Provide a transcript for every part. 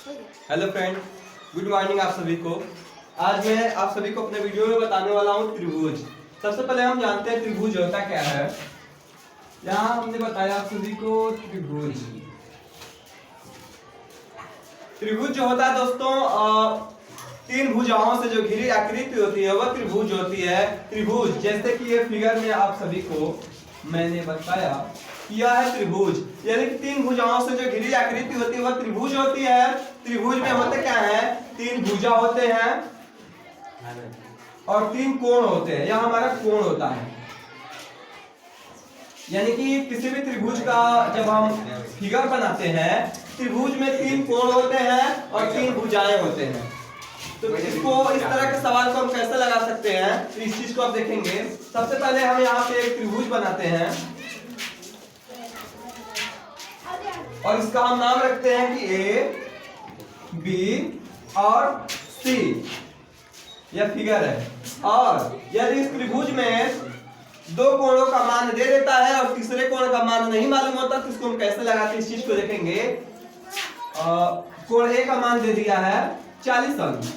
Hello friend, good morning आप सभी को। आज मैं आप सभी को अपने वीडियो में बताने वाला हूँ त्रिभुज। सबसे पहले हम जानते हैं त्रिभुज होता क्या है। यहाँ हमने बताया आप सभी को त्रिभुज। त्रिभुज जो होता है दोस्तों, तीन भुजाओं से जो घिरी आकृति होती है वह त्रिभुज होती है। त्रिभुज जैसे कि ये फिगर में आप सभी को मैंने बताया, यह है त्रिभुज, यानी कि तीन भुजाओं से जो घिरी आकृति होती है वह त्रिभुज होती है। त्रिभुज में होते क्या है, तीन भुजा होते हैं और तीन कोण होते हैं। यह हमारा कोण होता है, यानी कि किसी भी त्रिभुज का जब हम फिगर बनाते हैं, त्रिभुज में तीन कोण होते हैं और तीन भुजाएं होते हैं। तो इसको, इस तरह के सवाल को हम कैसे लगा सकते हैं, तो इस चीज को आप देखेंगे। सबसे पहले हम यहाँ पे एक त्रिभुज बनाते हैं और इसका हम नाम रखते हैं कि ए, बी और सी। यह फिगर है। और यदि इस त्रिभुज में दो कोणों का मान दे देता है और तीसरे कोण का मान नहीं मालूम होता, तो इसको हम कैसे लगाते हैं, इस चीज को देखेंगे। कोण ए का मान दे दिया है 40 अंश,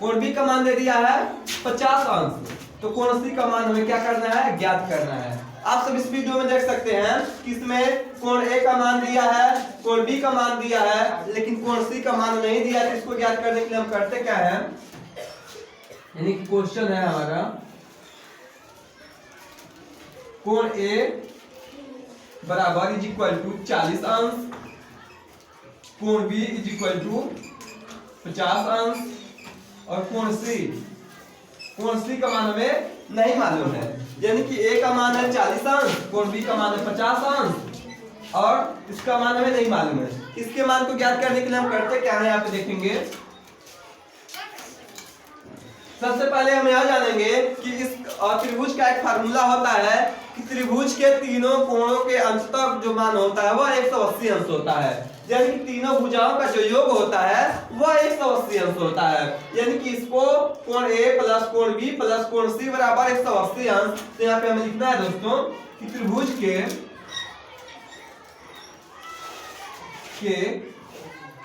कोण बी का मान दे दिया है 50 अंश, तो कोण सी का मान हमें क्या करना है, ज्ञात करना है। आप सब इस वीडियो में देख सकते हैं कि इसमें कोण ए का मान दिया है, कोण बी का मान दिया है, लेकिन कोण सी का मान नहीं दिया है। तो इसको ज्ञात करने के लिए हम करते क्या है, यानी क्वेश्चन है हमारा, कोण ए बराबर इज इक्वल टू 40 अंश, कोण बी इज इक्वल टू 50 अंश और कोण सी का मान हमें नहीं मालूम है, यानी कि ए का मान है 40 अंश, कोण बी का मान है 50 अंश और इसका मान हमें नहीं मालूम है। इसके मान को ज्ञात करने के लिए हम करते क्या है, यहाँ पे देखेंगे। सबसे पहले हम यह जानेंगे कि इस त्रिभुज का एक फार्मूला होता है कि त्रिभुज के तीनों कोणों के अंशतः जो मान होता है वह 180 अंश होता है, यानी कि तीनों भुजाओं का जो योग होता है वह 180 अंश होता है। यानी कि इसको कोण ए प्लस कोण बी प्लस कोण सी बराबर 180 अंश। तो यहाँ पे हमें लिखना है दोस्तों कि त्रिभुज के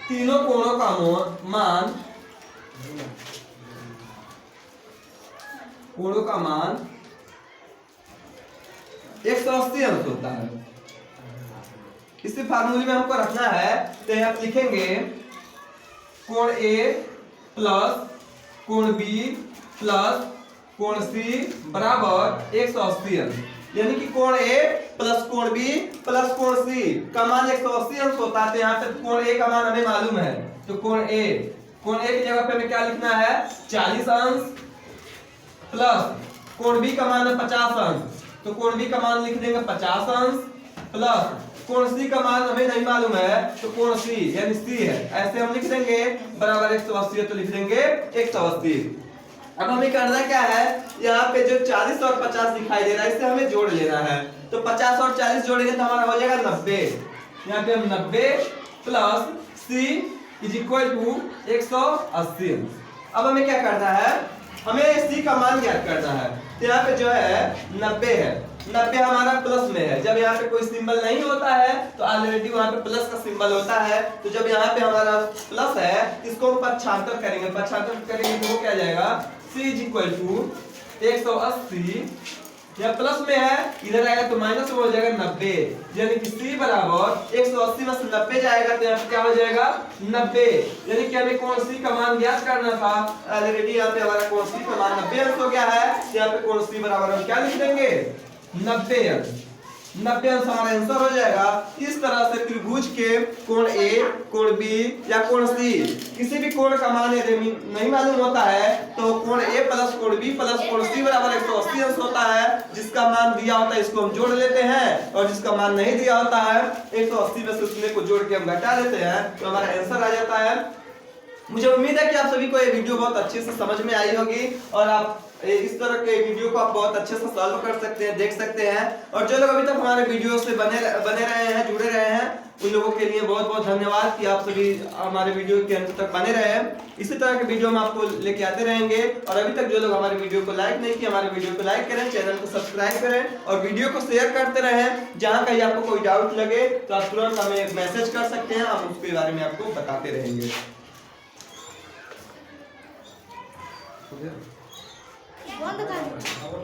तीनों कोणों का मान 180 अंश होता है। इसी फार्मूले में हमको रखना है, तो यहाँ पे लिखेंगे कोण ए प्लस कोण बी प्लस कोण सी बराबर 180 अंश, यानी कि कोण ए प्लस कोण बी प्लस कोण सी का मान 180 अंश होता है। तो यहाँ पे कोण ए का मान हमें मालूम है, तो कोण ए की जगह पे हमें क्या लिखना है, 40 अंश प्लस कोण बी का मान है 50 अंश, तो कोण बी का मान लिख देंगे 50 अंश प्लस कोण सी का मान हमें नहीं मालूम है, तो कोण सी यानी सी है, ऐसे हम लिख देंगे बराबर 180, तो लिख देंगे 180। अब हमें करना क्या है, यहाँ पे जो 40 और 50 दिखाई दे रहा है इसे हमें जोड़ लेना है। तो 50 और 40 जोड़ेंगे तो हमारा हो जाएगा 90। यहाँ पे हम 90 plus C is equal to 180। अब हमें क्या करना है, हमें सी का मान ज्ञात करना है। तो यहाँ पे जो है 90 है, 90 हमारा प्लस में है। जब यहाँ पे कोई सिंबल नहीं होता है तो ऑलरेडी वहाँ पे प्लस का सिंबल होता है, तो जब यहाँ पे हमारा प्लस है इसको हम पक्षांतर करेंगे तो वो क्या जाएगा, c इज इक्वल टू 180, यह प्लस में है, इधर आएगा तो माइनस हो जाएगा 90, यानी कि c बराबर 180 में से 90 जाएगा तो यहाँ पे क्या हो जाएगा 90, यानी कि हमें कोण c का मान ज्ञात करना था। ऑलरेडी यहाँ पे हमारा कोण c का मान 90 अंश हो गया है। यहाँ पे कोण c बराबर हम क्या लिख देंगे, 90 अंश। 90 अंश हमारा आंसर हो जाएगा। इस तरह से त्रिभुज के कोण ए, कोण बी या कोण सी, किसी भी कोण का मान यदि नहीं मालूम होता है तो कोण ए प्लस कोण बी प्लस कोण सी बराबर 180 अंश होता है। जिसका मान दिया होता है इसको हम जोड़ लेते हैं और जिसका मान नहीं दिया होता है 180 में से उसने को जोड़ के हम घटा देते हैं, तो हमारा आंसर आ जाता है। मुझे उम्मीद है कि आप सभी को ये वीडियो बहुत अच्छे से समझ में आई होगी और आप इस तरह के वीडियो को आप बहुत अच्छे से सॉल्व कर सकते हैं, देख सकते हैं। और जो लोग अभी तक हमारे वीडियो से बने रहे हैं, जुड़े रहे हैं, उन लोगों के लिए बहुत बहुत धन्यवाद कि आप सभी हमारे वीडियो के अंत तक बने रहे हैं। इसी तरह के वीडियो हम आपको लेके आते रहेंगे। और अभी तक जो लोग हमारे वीडियो को लाइक नहीं किए, हमारे वीडियो को लाइक करें, चैनल को सब्सक्राइब करें और वीडियो को शेयर करते रहें। जहां कहीं आपको कोई डाउट लगे तो आप तुरंत हमें मैसेज कर सकते हैं, हम उसके बारे में आपको बताते रहेंगे। बंद कर।